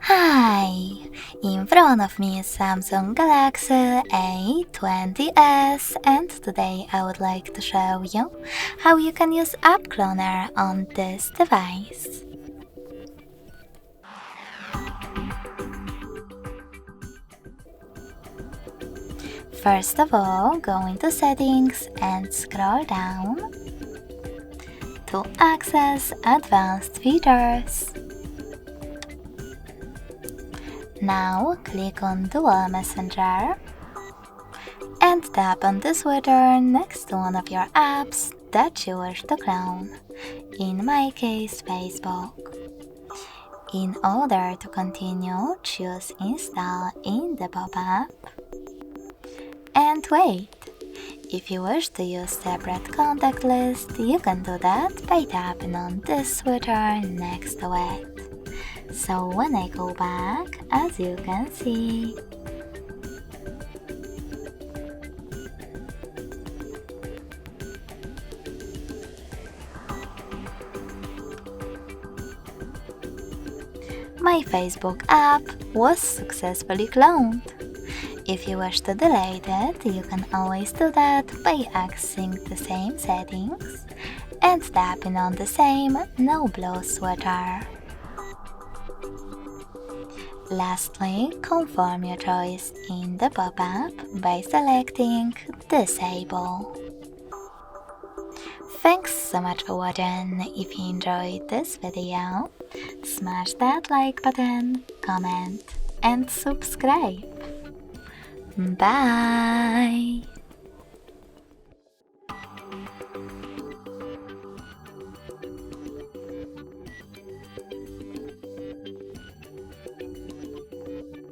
Hi! In front of me is Samsung Galaxy A20s, and today I would like to show you how you can use App Cloner on this device. First of all, go into Settings and scroll down to access Advanced Features. Now click on Dual Messenger and tap on the switcher next to one of your apps that you wish to clone, in my case Facebook. In order to continue, choose Install in the pop-up. And wait! If you wish to use separate contact list, you can do that by tapping on this switcher next to it. So when I go back, as you can see, my Facebook app was successfully cloned. If you wish to delete it, you can always do that by accessing the same settings and tapping on the same no blue switcher. Lastly, confirm your choice in the pop-up by selecting Disable. Thanks so much for watching. If you enjoyed this video, smash that like button, comment and subscribe. Bye!